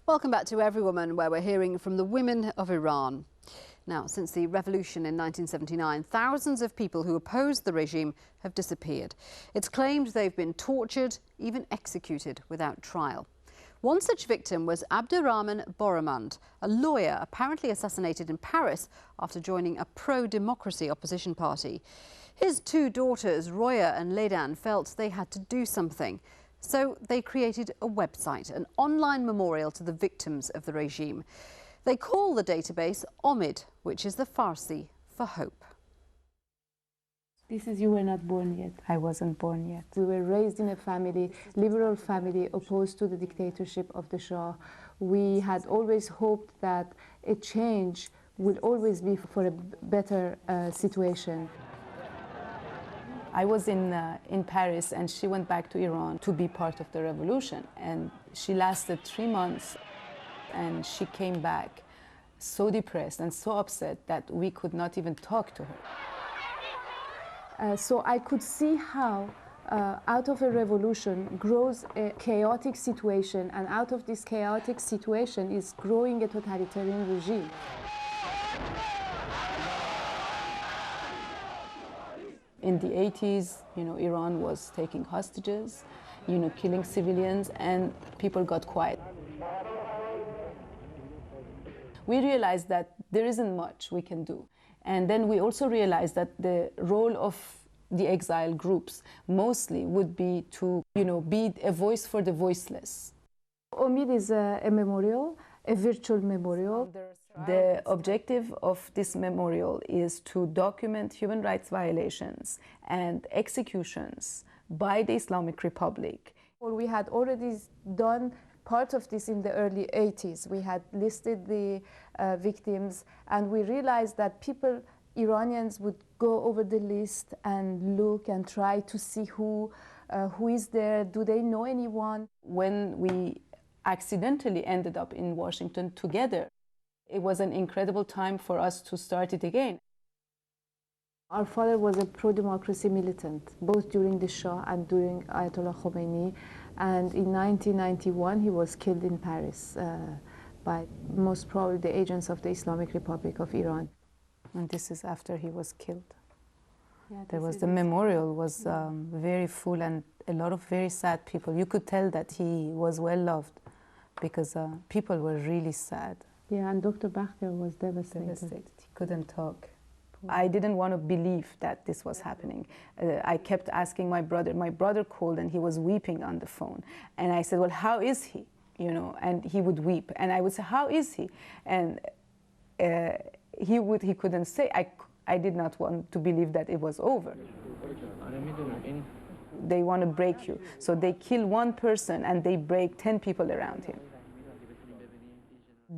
Welcome back to Every Woman, where we're hearing from the women of Iran. Now, since the revolution in 1979, thousands of people who opposed the regime have disappeared. It's claimed they've been tortured, even executed without trial. One such victim was Abdurrahman Boromand, a lawyer apparently assassinated in Paris after joining a pro-democracy opposition party. His two daughters, Roya and Ledan, felt they had to do something. So they created a website, an online memorial to the victims of the regime. They call the database Omid, which is the Farsi for hope. This is "You were not born yet." I wasn't born yet. We were raised in a family, liberal family, opposed to the dictatorship of the Shah. We had always hoped that a change would always be for a better situation. I was in Paris, and she went back to Iran to be part of the revolution. And she lasted 3 months, and she came back so depressed and so upset that we could not even talk to her. So I could see how out of a revolution grows a chaotic situation, and out of this chaotic situation is growing a totalitarian regime. In the 80s, Iran was taking hostages, killing civilians, and people got quiet. We realized that there isn't much we can do. And then we also realized that the role of the exile groups mostly would be to, be a voice for the voiceless. Omid is a memorial, a virtual memorial. The objective of this memorial is to document human rights violations and executions by the Islamic Republic. We had already done part of this in the early 80s. We had listed the victims, and we realized that Iranians would go over the list and look and try to see who is there, do they know anyone? When we accidentally ended up in Washington together, it was an incredible time for us to start it again. Our father was a pro-democracy militant, both during the Shah and during Ayatollah Khomeini. And in 1991, he was killed in Paris by most probably the agents of the Islamic Republic of Iran. And this is after he was killed. Yeah, the memorial was very full, and a lot of very sad people. You could tell that he was well loved because people were really sad. Yeah, and Dr. Bakhter was devastated. He couldn't talk. I didn't want to believe that this was happening. I kept asking my brother. My brother called, and he was weeping on the phone. And I said, well, how is he? And he would weep. And I would say, how is he? And he couldn't say. I did not want to believe that it was over. They want to break you. So they kill one person, and they break 10 people around him.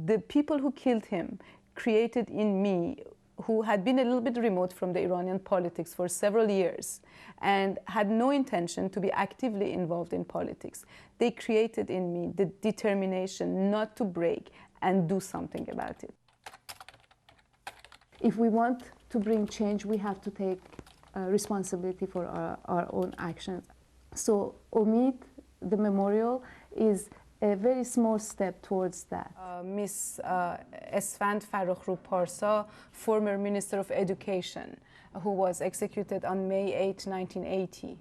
The people who killed him created in me, who had been a little bit remote from the Iranian politics for several years and had no intention to be actively involved in politics. They created in me the determination not to break and do something about it. If we want to bring change, we have to take responsibility for our own actions. So Omid, the memorial, is a very small step towards that. Miss Esfand Farrokhru Parsa, former Minister of Education, who was executed on May 8, 1980.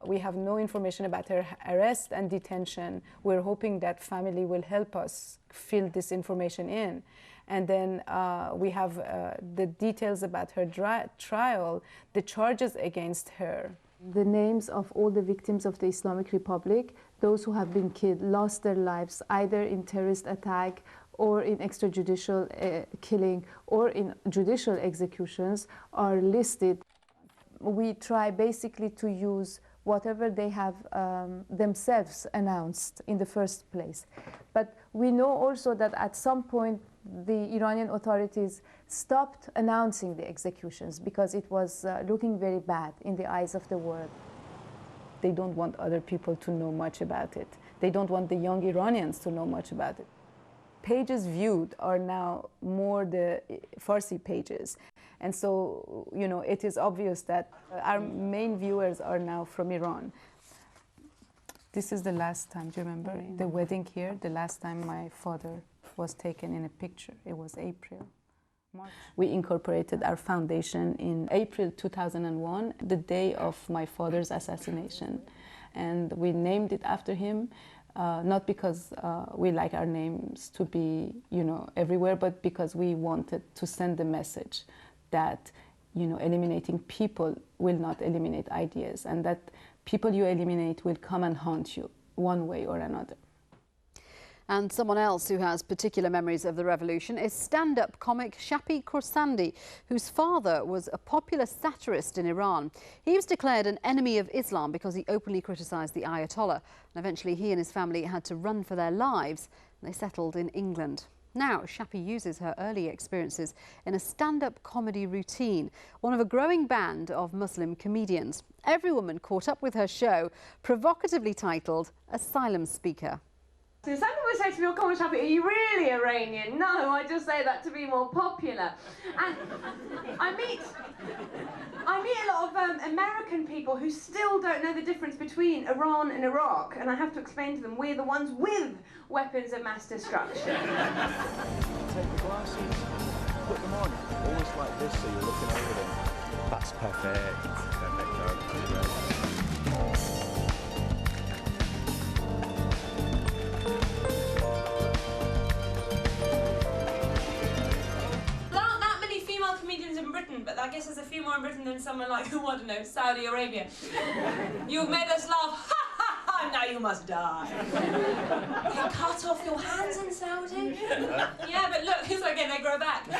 We have no information about her arrest and detention. We're hoping that family will help us fill this information in. And then we have the details about her trial, the charges against her. The names of all the victims of the Islamic Republic, those who have been killed, lost their lives either in terrorist attack or in extrajudicial killing or in judicial executions, are listed. We try basically to use whatever they have themselves announced in the first place. But we know also that at some point the Iranian authorities stopped announcing the executions because it was looking very bad in the eyes of the world. They don't want other people to know much about it. They don't want the young Iranians to know much about it. Pages viewed are now more the Farsi pages. And so, it is obvious that our main viewers are now from Iran. This is the last time, do you remember the wedding here? The last time my father was taken in a picture. It was April. March. We incorporated our foundation in April 2001, the day of my father's assassination. And we named it after him, not because we like our names to be, everywhere, but because we wanted to send the message that, eliminating people will not eliminate ideas, and that people you eliminate will come and haunt you one way or another. And someone else who has particular memories of the revolution is stand-up comic Shappi Khorsandi, whose father was a popular satirist in Iran. He was declared an enemy of Islam because he openly criticised the Ayatollah. And eventually he and his family had to run for their lives. They settled in England. Now, Shappi uses her early experiences in a stand-up comedy routine, one of a growing band of Muslim comedians. Every woman caught up with her show, provocatively titled Asylum Speaker. So some people say to me, oh, come on, Shappi, are you really Iranian? No, I just say that to be more popular. And I meet a lot of American people who still don't know the difference between Iran and Iraq, and I have to explain to them, we're the ones with weapons of mass destruction. Take the glasses, put them on, almost like this so you're looking over them. That's perfect. Perfect, Joe. But I guess there's a few more in Britain than somewhere like, I don't know, Saudi Arabia. You've made us laugh, ha ha ha, now you must die. They cut off your hands in Saudi? Yeah, but look, it's okay, they grow back. I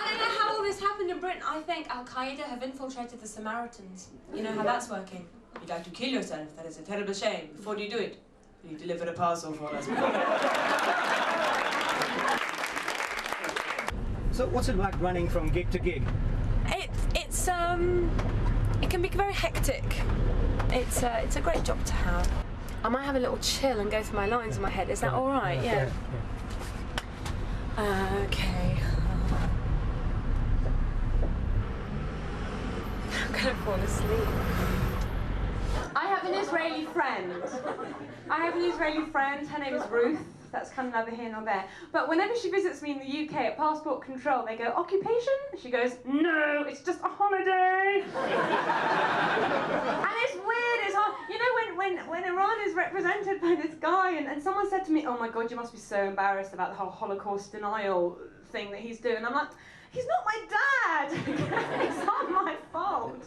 don't know how all this happened in Britain. I think Al-Qaeda have infiltrated the Samaritans. You know how that's working. You'd like to kill yourself, that is a terrible shame. Before you do it, you deliver a parcel for us. So what's it like running from gig to gig? It can be very hectic. It's a great job to have. I might have a little chill and go through my lines in my head. Is that all right? Yeah. Okay. I'm gonna fall asleep. I have an Israeli friend. Her name is Ruth. That's kind of neither here nor there. But whenever she visits me in the UK at passport control, they go, occupation? She goes, no, it's just a holiday. And it's weird, it's hard. You know, when Iran is represented by this guy, and someone said to me, oh my God, you must be so embarrassed about the whole Holocaust denial thing that he's doing. I'm like, he's not my dad. It's not my fault.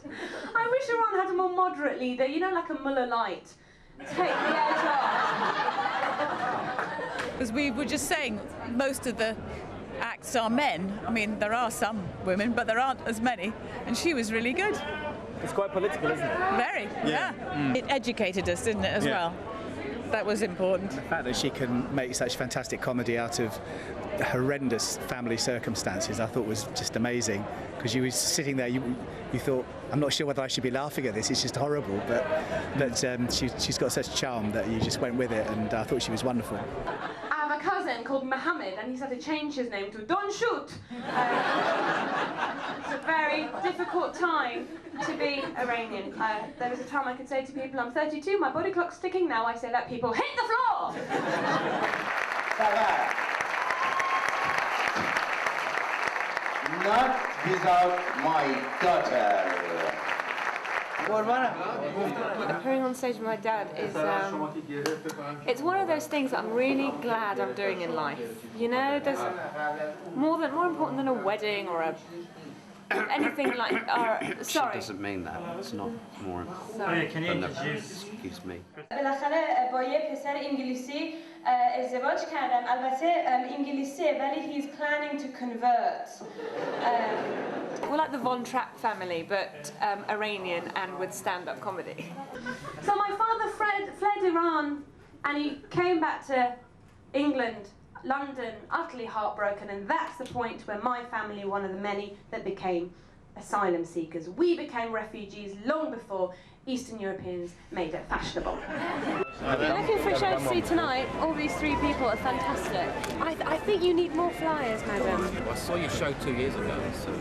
I wish Iran had a more moderate leader, like a Mullah Light. Take the edge off. Because we were just saying, most of the acts are men. I mean, there are some women, but there aren't as many. And she was really good. It's quite political, isn't it? Very, yeah. It educated us, didn't it, as well? That was important. The fact that she can make such fantastic comedy out of horrendous family circumstances, I thought was just amazing. Because you were sitting there, you thought, I'm not sure whether I should be laughing at this, it's just horrible. But she's got such charm that you just went with it, and I thought she was wonderful. I have a cousin called Mohammed, and he's had to change his name to Don't Shoot. It's a very difficult time to be Iranian. There was a time I could say to people, I'm 32, my body clock's ticking. Now I say that people hit the floor. Not without my daughter. Appearing on stage with my dad is, it's one of those things that I'm really glad I'm doing in life. There's more important than a wedding or anything like, sorry. It doesn't mean that. It's not more Sorry. Can you introduce? Excuse me. بالاخره با یه پسر انگلیسی ازدواج کردم. البته انگلیسیه ولی he's planning to convert. We're like the Von Trapp family, but Iranian and with stand-up comedy. So my father fled Iran, and he came back to England, London, utterly heartbroken, and that's the point where my family, one of the many that became asylum seekers. We became refugees long before Eastern Europeans made it fashionable. Looking for a show to see tonight. All these three people are fantastic. I think you need more flyers, madam. I saw your show 2 years ago, so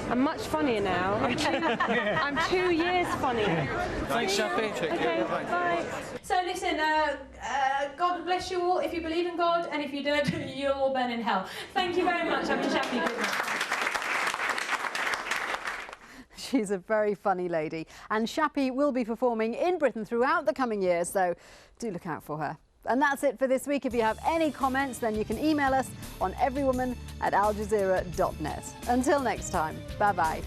I'm much funnier now. I'm 2 years funnier. Thanks, Shappy. Okay, bye. So listen, God bless you all if you believe in God, and if you don't, you'll all burn in hell. Thank you very much. I'm Shappy Goodman. She's a very funny lady, and Shappy will be performing in Britain throughout the coming years, so do look out for her. And that's it for this week. If you have any comments, then you can email us on everywoman@aljazeera.net. Until next time, bye-bye.